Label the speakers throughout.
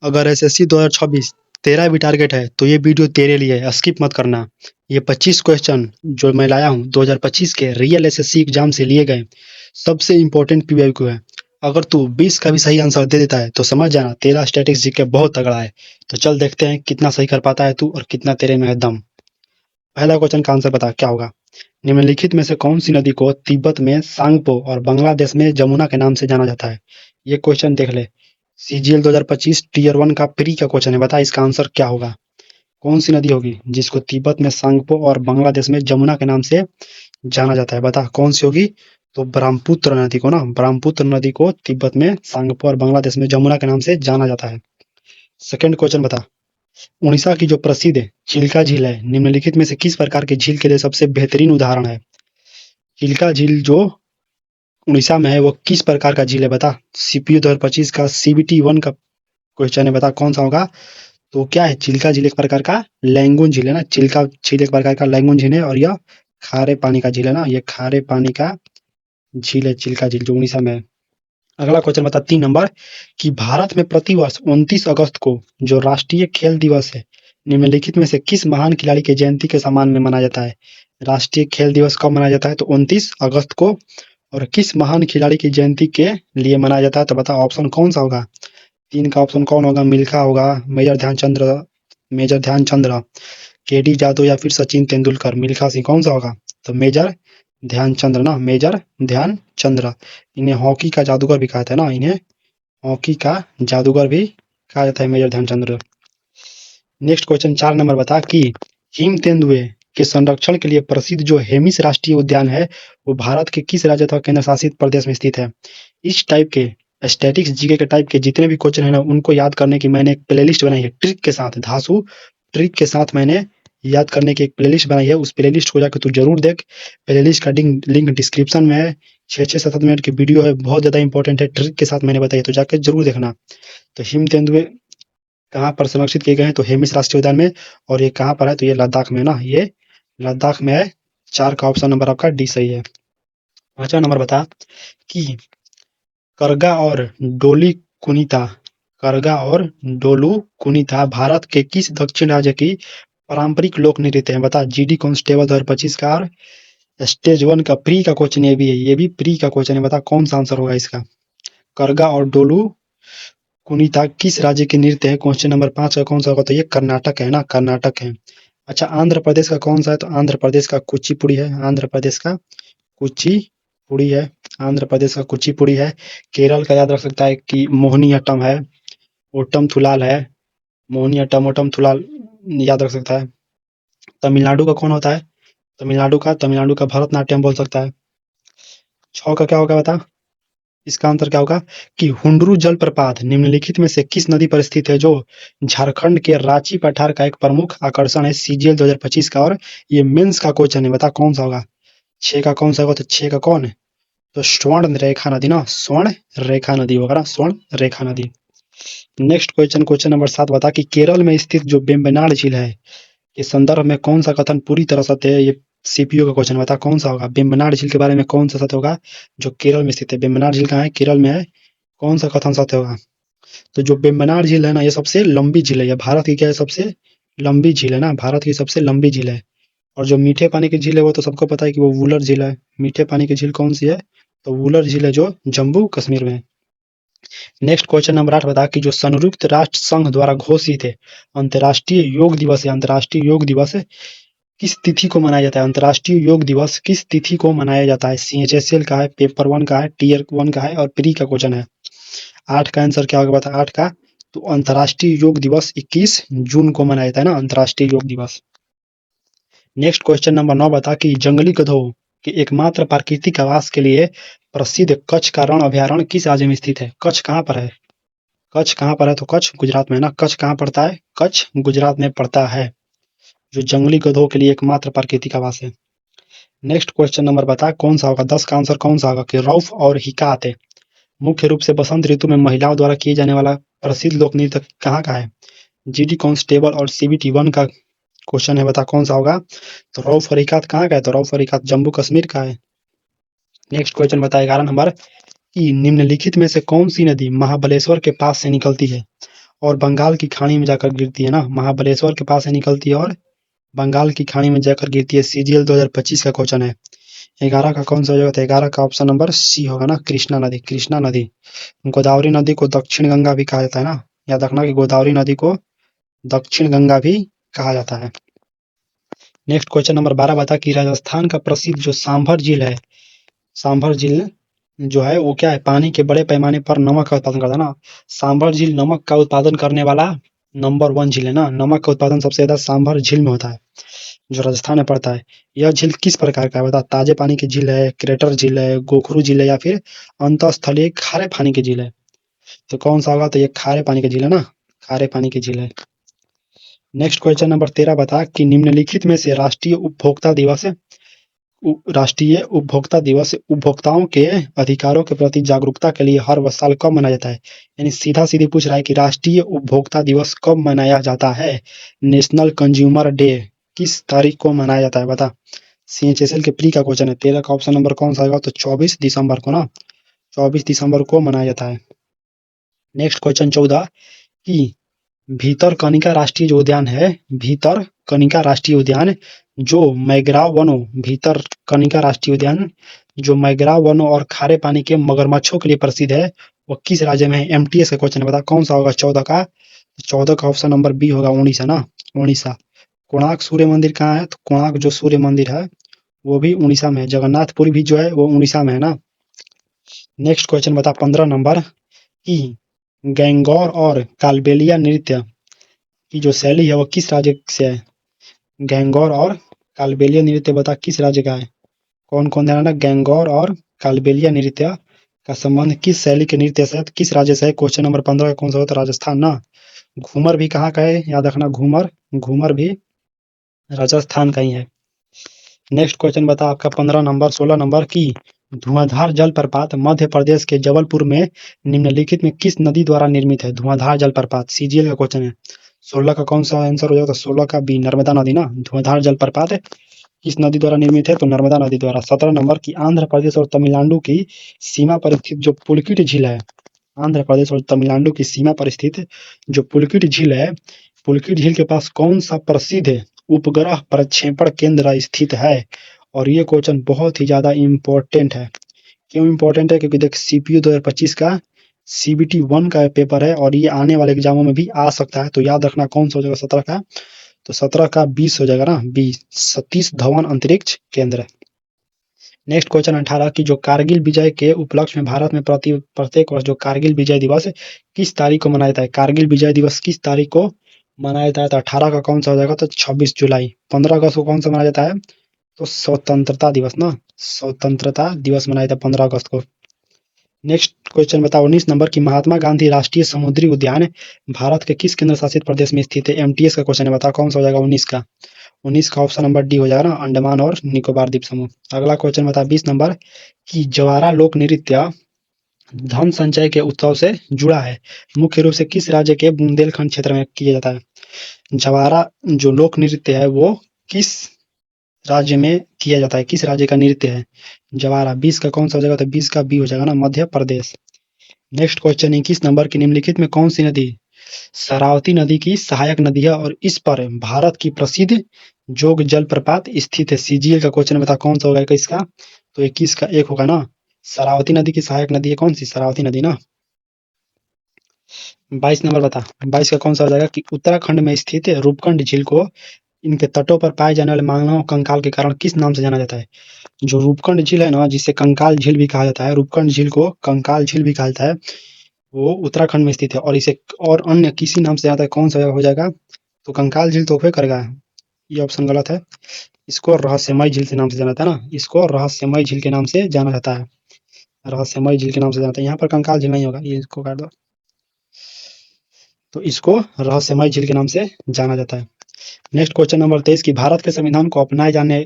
Speaker 1: अगर एसएससी 2026 तेरा भी टारगेट है तो ये वीडियो तेरे लिए है, स्किप मत करना। ये 25 क्वेश्चन जो मैं लाया हूँ 2025 के रियल एसएससी एग्जाम से लिए गए सबसे इंपॉर्टेंट पीवाईक्यू है। अगर तू 20 का भी सही आंसर दे देता है तो समझ जाना तेरा स्टैटिक्स जीके बहुत तगड़ा है। तो चल देखते हैं कितना सही कर पाता है तू और कितना तेरे में है दम। पहला क्वेश्चन का आंसर बता क्या होगा। निम्नलिखित में से कौन सी नदी को तिब्बत में सांगपो और बांग्लादेश में जमुना के नाम से जाना जाता है। ये क्वेश्चन देख ले। सीजीएल 2025 टीयर 1 का प्री का क्वेश्चन है, बता इसका आंसर क्या होगा। कौन सी नदी होगी जिसको तिब्बत में सांगपो और बांग्लादेश में जमुना के नाम से जाना जाता है, बता कौन सी होगी। तो ब्रह्मपुत्र नदी को ना, ब्रह्मपुत्र नदी को तिब्बत में सांगपो और बांग्लादेश में जमुना के नाम से जाना जाता है। सेकंड क्वेश्चन बता। उड़ीसा की जो प्रसिद्ध चिल्का झील है निम्नलिखित में से किस प्रकार की झील के लिए सबसे बेहतरीन उदाहरण है। चिल्का झील जो उड़ीसा में है वो किस प्रकार का झील है, बता। सीपीयू 2025 का सीबीटी 1 का क्वेश्चन है, बता कौन सा होगा। तो क्या है, चिल्का झील एक प्रकार का लैंगून झील है ना, चिल्का झील एक प्रकार का लैंगून झील है और यह खारे पानी का झील है ना, ये खारे पानी का झील है चिल्का झील जो उड़ीसा में है। अगला क्वेश्चन बता 3 नंबर कि भारत में प्रतिवर्ष 29 अगस्त को जो राष्ट्रीय खेल दिवस है निम्नलिखित में से किस महान खिलाड़ी के जयंती के सम्मान में मनाया जाता है। राष्ट्रीय खेल दिवस कब मनाया जाता है, तो 29 अगस्त को। और किस महान खिलाड़ी की जयंती के लिए मनाया जाता है, तो बता ऑप्शन कौन सा होगा। 3 का ऑप्शन कौन होगा, मिल्खा होगा, मेजर ध्यानचंद्र, केडी जादव या फिर सचिन तेंदुलकर। मिल्खा सिंह कौन सा होगा, तो मेजर ध्यानचंद्र ना, मेजर ध्यानचंद्र। इन्हें हॉकी का जादूगर भी कहा जाता है ना, इन्हें हॉकी का जादूगर भी कहा जाता है major Dhyanchandra. Next question 4 number बता कि हिम तेंदुए के संरक्षण के लिए प्रसिद्ध जो हेमिस राष्ट्रीय उद्यान है वो भारत के किस राज्य अथवा केंद्र शासित प्रदेश में स्थित है। इस टाइप के स्टैटिक्स जीके के टाइप के जितने भी क्वेश्चन है ना उनको याद करने की मैंने एक प्लेलिस्ट बनाई है ट्रिक के साथ, धासु ट्रिक के साथ मैंने याद करने की एक प्लेलिस्ट बनाई है। उस प्लेलिस्ट को जाकर तू जरूर देख। प्लेलिस्ट का लिंक डिस्क्रिप्शन में है। 6-7 मिनट की वीडियो है, बहुत ज्यादा इंपॉर्टेंट है, ट्रिक के साथ मैंने बताई तो जाकर जरूर देखना। तो हिम तेंदुए कहाँ पर संरक्षित किए गए हैं, तो हेमिस राष्ट्रीय उद्यान में। और ये कहाँ पर है, तो ये लद्दाख में ना, ये लद्दाख में है। 4 का ऑप्शन नंबर आपका डी सही है। 5वां नंबर बता कि करगा और डोली कुनीता करगा और डोलू कुनीता भारत के किस दक्षिण राज्य की पारंपरिक लोक नृत्य है, बता। जीडी कांस्टेबल 2025 का और स्टेज 1 का प्री का क्वेश्चन ये भी है, ये भी प्री का क्वेश्चन है, बता कौन सा आंसर होगा इसका। करगा और डोलू कुनीता किस राज्य के नृत्य है। क्वेश्चन नंबर 5 का कौन सा होगा, तो ये कर्नाटक है ना, कर्नाटक है। अच्छा, आंध्र प्रदेश का कौन सा है, तो आंध्र प्रदेश का कुचिपुड़ी है, आंध्र प्रदेश का कुचिपुड़ी है, आंध्र प्रदेश का कुचिपुड़ी है। केरल का याद रख सकता है कि मोहिनीअट्टम है, ओटम थुलाल है, मोहिनीअट्टम ओटम थुलाल याद रख सकता है। तमिलनाडु का कौन होता है, तमिलनाडु का भरतनाट्यम बोल सकता है। 6 का क्या होगा बता, इसका आंसर क्या होगा कि हुंडरू जलप्रपात निम्नलिखित में से किस नदी पर स्थित है जो झारखंड के रांची पठार का एक प्रमुख आकर्षण है। सीजीएल 2025 का और ये मेंस का क्वेश्चन है, बता कौन सा होगा। 6 का कौन सा होगा, तो 6 का कौन है, तो स्वर्ण रेखा नदी ना, स्वर्ण रेखा नदी होगा ना, स्वर्ण रेखा नदी। नेक्स्ट क्वेश्चन, क्वेश्चन नंबर 7 बता कि केरल में स्थित जो वेम्बनाड झील है के संदर्भ में कौन सा कथन पूरी तरह सत्य है। ये सीपीयू का क्वेश्चन, बता कौन सा होगा। वेम्बनाड झील के बारे में कौन सा सत्य होगा जो केरल में स्थित है। वेम्बनाड झील कहाँ है, केरल में है। कौन सा कथन सत्य होगा, तो जो वेम्बनाड झील है ना ये सबसे लंबी झील है, ये भारत की क्या है, सबसे लंबी झील है ना, भारत की सबसे लंबी झील है। और जो मीठे पानी की झील है वो तो सबको पता है कि वो वुलर झील है। मीठे पानी की झील कौन सी है, तो वुलर झील है जो जम्मू कश्मीर में है। नेक्स्ट क्वेश्चन नंबर 8 बता कि जो संयुक्त राष्ट्र संघ द्वारा घोषित है अंतर्राष्ट्रीय योग दिवस है, अंतर्राष्ट्रीय योग दिवस किस तिथि को मनाया जाता है। अंतर्राष्ट्रीय योग दिवस किस तिथि को मनाया जाता है। सीएचएसएल का है, पेपर 1 का है, टीयर 1 का है और प्री का क्वेश्चन है। 8 का आंसर क्या होगा बता, 8 का तो अंतर्राष्ट्रीय योग दिवस 21 जून को मनाया जाता है ना, अंतर्राष्ट्रीय योग दिवस। नेक्स्ट क्वेश्चन नंबर 9 बता कि जंगली गधों के एकमात्र प्राकृतिक आवास के लिए प्रसिद्ध कच्छ का रण अभ्यारण्य किस राज्य में स्थित है। कच्छ कहाँ पर है, कच्छ कहाँ पर है, तो कच्छ गुजरात में है ना। कच्छ कहाँ पड़ता है, कच्छ गुजरात में पड़ता है, जो जंगली गधों के लिए एकमात्र प्राकृतिक आवास है। नेक्स्ट क्वेश्चन नंबर बता कौन सा होगा, 10 का आंसर कौन सा होगा कि रौफ और हिकात मुख्य रूप से बसंत ऋतु में महिलाओं द्वारा किए जाने वाला प्रसिद्ध लोक नृत्य कहाँ का है। जीडी कांस्टेबल और सीबीटी 1 का क्वेश्चन है, बता कौन सा होगा। तो रौफ और हिकात कहाँ का है, तो रौफ और हिकात जम्मू कश्मीर का है। नेक्स्ट क्वेश्चन बता 11 नंबर कि निम्नलिखित में से कौन सी नदी महाबलेश्वर के पास से निकलती है। और बंगाल की खाड़ी में जाकर गिरती है ना, महाबलेश्वर के पास से निकलती है और बंगाल की खाड़ी में जाकर गिरती है। सीजीएल 2025 का क्वेश्चन है। 11 का कौन सा हो जाएगा? 11 का ऑप्शन नंबर सी होगा ना, कृष्णा नदी। कृष्णा नदी। गोदावरी नदी को दक्षिण गंगा भी कहा जाता है ना, याद रखना कि गोदावरी नदी को दक्षिण गंगा भी कहा जाता है। नेक्स्ट क्वेश्चन नंबर 12 बता कि राजस्थान का प्रसिद्ध जो सांभर झील है, सांभर झील जो है वो क्या है? पानी के बड़े पैमाने पर नमक का उत्पादन करता है ना। सांभर झील नमक का उत्पादन करने वाला नंबर 1 झील है ना। नमक का उत्पादन सबसे ज्यादा सांभर झील में होता है, जो राजस्थान में पड़ता है। यह झील किस प्रकार का है बता? ताजे पानी की झील है, क्रेटर झील है, गोखरू झील है, या फिर अंतःस्थलीय खारे पानी की झील है? तो कौन सा होगा? तो ये खारे पानी की झील है ना, खारे पानी की झील है। नेक्स्ट क्वेश्चन नंबर 13 बता कि निम्नलिखित में से राष्ट्रीय उपभोक्ता दिवस उपभोक्ताओं के अधिकारों के प्रति जागरूकता के लिए हर साल कब मनाया जाता है? यानी सीधा सीधी पूछ रहा है कि राष्ट्रीय उपभोक्ता दिवस कब मनाया जाता है? नेशनल कंज्यूमर डे किस तारीख को मनाया जाता है बता? सीएचएसएल के प्री का क्वेश्चन है। 13 का ऑप्शन नंबर कौन सा होगा? तो 24 दिसंबर को ना, 24 दिसंबर को मनाया जाता है। नेक्स्ट क्वेश्चन 14 कि भीतरकनिका राष्ट्रीय जो उद्यान है, भीतरकनिका राष्ट्रीय उद्यान जो मैगराव वनों, भीतरकनिका राष्ट्रीय उद्यान जो मैगराव वनों और खारे पानी के मगरमच्छों के लिए प्रसिद्ध है, वो किस राज्य में है? एमटीएस का क्वेश्चन है, बता कौन सा होगा 14 का? 14 का ऑप्शन नंबर बी होगा, उड़ीसा ना, उड़ीसा। कोणार्क सूर्य मंदिर कहाँ है? तो कोणार्क जो सूर्य मंदिर है वो भी उड़ीसा में है। जगन्नाथपुरी भी जो है वो उड़ीसा में है ना। नेक्स्ट क्वेश्चन बता 15 नंबर कि गैंगोर और कालबेलिया नृत्य की जो शैली है वो किस राज्य से है? गैंगोर और कालबेलिया नृत्य बता किस राज्य का है? कौन कौन ध्यान रखना, गैंगोर और कालबेलिया नृत्य का संबंध किस शैली के नृत्य से, किस राज्य से है? क्वेश्चन नंबर 15 कौन सा होता है? राजस्थान ना। घूमर भी कहाँ का है? याद रखना, घूमर, घूमर भी राजस्थान का ही है। नेक्स्ट क्वेश्चन बता आपका 15 नंबर 16 नंबर की धुआंधार जलप्रपात मध्य प्रदेश के जबलपुर में निम्नलिखित में किस नदी द्वारा निर्मित है? धुआंधार जलप्रपात सीजीएल का क्वेश्चन है। 16 का कौन सा आंसर हो जाएगा? 16 का बी, नर्मदा नदी ना। धुआंधार जलप्रपात किस नदी द्वारा निर्मित है? तो नर्मदा नदी द्वारा। 17 नंबर की आंध्र प्रदेश और तमिलनाडु की सीमा पर स्थित जो पुलकिट झील है, आंध्र प्रदेश और तमिलनाडु की सीमा पर स्थित जो पुलकिट झील है, पुलकिट झील के पास कौन सा प्रसिद्ध उपग्रह प्रक्षेपण केंद्र स्थित है? और ये क्वेश्चन बहुत ही ज्यादा इंपॉर्टेंट है। क्यों इंपॉर्टेंट है? क्योंकि देख सीपीयू 2025 का सीबीटी 1 का पेपर है और ये आने वाले एग्जामों में भी आ सकता है, तो याद रखना कौन सा हो जाएगा 17 का? तो 17 का 20 हो जाएगा ना, 20 सतीश धवन अंतरिक्ष केंद्र। नेक्स्ट क्वेश्चन 18 की जो कारगिल विजय के उपलक्ष्य में भारत में प्रत्येक वर्ष जो कारगिल विजय दिवस किस तारीख को मनाया जाता है? कारगिल विजय दिवस किस तारीख को मनाया जाता है? तो 18 का कौन सा हो जाएगा? तो 26 जुलाई। 15 अगस्त को कौन सा मनाया जाता है? तो स्वतंत्रता दिवस ना, स्वतंत्रता दिवस मनाया जाता है 15 अगस्त को। नेक्स्ट क्वेश्चन बताओ 19 नंबर की महात्मा गांधी राष्ट्रीय समुद्री उद्यान भारत के किस केंद्र शासित प्रदेश में स्थित है? एमटीएस का क्वेश्चन है, बताओ कौन सा हो जाएगा 19 का? 19 का ऑप्शन नंबर डी हो जाएगा ना, अंडमान और निकोबार द्वीप समूह। अगला क्वेश्चन बता 20 नंबर की जवारा लोक नृत्य धन संचय के उत्सव से जुड़ा है, मुख्य रूप से किस राज्य के बुंदेलखंड क्षेत्र में किया जाता है? जवारा जो लोक नृत्य है वो किस राज्य में किया जाता है? किस राज्य का नृत्य है जवारा? 20 का कौन सा हो जाएगा? तो 20 का बी हो जाएगा ना, Madhya Pradesh. Next question 21 number की निम्नलिखित में कौन सी नदी शरावती नदी की सहायक नदी है और इस पर भारत की प्रसिद्ध जोग जलप्रपात स्थित है? सीजीएल का क्वेश्चन बता कौन सा होगा इसका? तो 21 का 1 होगा ना, शरावती नदी की सहायक नदी है कौन सी? शरावती नदी ना। 22 नंबर बता, 22 का कौन सा हो जाएगा कि उत्तराखंड में स्थित रूपकुंड झील को इनके तटों पर पाए जाने वाले मानव कंकाल के कारण किस नाम से जाना जाता है? जो रूपकुंड झील है ना, जिसे कंकाल झील भी कहा जाता है, रूपकुंड झील को कंकाल झील भी कहा जाता है, वो उत्तराखंड में स्थित है और इसे और अन्य किसी नाम से जाता है, कौन सा हो जाएगा? तो कंकाल झील तो करेगा, ये ऑप्शन गलत है। इसको रहस्यमय झील के नाम से जाना जाता है ना, इसको रहस्यमय झील के नाम से जाना जाता है, रहस्यमय झील के नाम से जाना जाता है। यहाँ पर कंकाल झील नहीं होगा, ये इसको काट दो। तो इसको रहस्यमय झील के नाम से जाना जाता है। नेक्स्ट क्वेश्चन नंबर 23 की भारत के संविधान को अपनाए जाने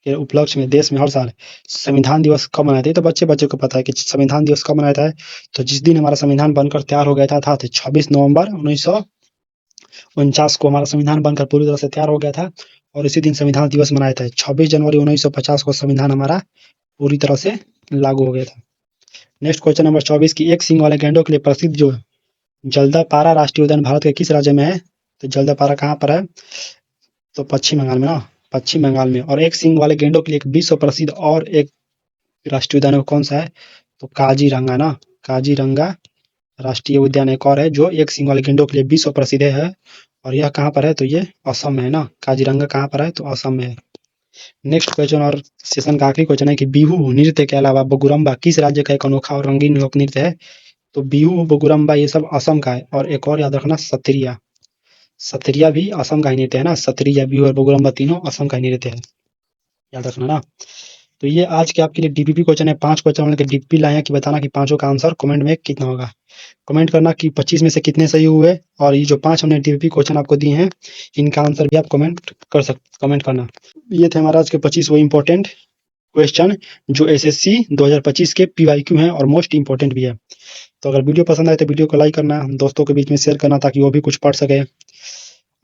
Speaker 1: के उपलक्ष्य में देश में हर साल संविधान दिवस कब मनाते हैं? तो बच्चे को पता है कि संविधान दिवस कब मनाया जाता है। तो जिस दिन हमारा संविधान बनकर तैयार हो गया था 26 नवंबर 1949 को हमारा संविधान बनकर पूरी तरह से तैयार हो गया था और इसी दिन संविधान दिवस मनाया था। 26 जनवरी 1950 को संविधान हमारा पूरी तरह से लागू हो गया था। नेक्स्ट क्वेश्चन नंबर 24 की एक सींग वाले गैंडों के लिए प्रसिद्ध जो जल्दापारा राष्ट्रीय उद्यान भारत के किस राज्य में है? तो जल्दापारा कहाँ पर है? तो पश्चिम बंगाल में ना, पश्चिम बंगाल में। और एक सींग वाले गेंडों के लिए एक विश्व प्रसिद्ध और एक राष्ट्रीय उद्यान कौन सा है? तो काजीरंगा ना, काजीरंगा राष्ट्रीय उद्यान एक और है जो एक सींग वाले गेंडों के लिए विश्व प्रसिद्ध है। और यह कहाँ पर है? तो ये असम में है ना, काजीरंगा कहाँ पर है? तो असम में है। नेक्स्ट क्वेश्चन और सेशन का आखिरी क्वेश्चन है कि बिहू नृत्य के अलावा बगुरम्बा किस राज्य का एक अनोखा और रंगीन लोक नृत्य है? तो बिहू, बगुरम्बा ये सब असम का है। और एक और याद रखना, सत्रिया, सत्रिया भी असम का ही नृत्य है ना, सत्रिया, बिहू और बगुरम्बा तीनों असम का ही नृत्य है, याद रखना ना। तो ये आज के आपके लिए डीपीपी क्वेश्चन है। 5 क्वेश्चन हमने डीपीपी लाए हैं कि बताना कि पांचों का आंसर कमेंट में कितना होगा। कमेंट करना कि 25 में से कितने सही हुए, और ये जो 5 हमने डीपीपी क्वेश्चन आपको दिए हैं इनका आंसर भी आप कमेंट करना। ये थे हमारा आज के 25 वो इंपॉर्टेंट क्वेश्चन जो एसएससी 2025 के पीवाईक्यू हैं और मोस्ट इंपॉर्टेंट भी है। तो अगर वीडियो पसंद आए तो वीडियो को लाइक करना, दोस्तों के बीच में शेयर करना ताकि वो भी कुछ पढ़ सके।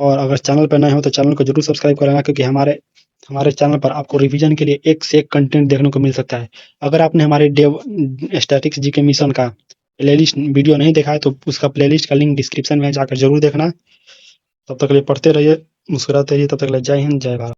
Speaker 1: और अगर चैनल पर नए हो तो चैनल को जरूर सब्सक्राइब कर लेना, क्योंकि हमारे चैनल पर आपको रिवीजन के लिए एक से एक कंटेंट देखने को मिल सकता है। अगर आपने हमारे स्टैटिक्स जीके मिशन का प्लेलिस्ट वीडियो नहीं देखा है तो उसका प्लेलिस्ट का लिंक डिस्क्रिप्शन में जाकर जरूर देखना। तब तक के लिए पढ़ते रहिए, मुस्कुराते रहिए। तब तक के लिए जय हिंद, जय भारत।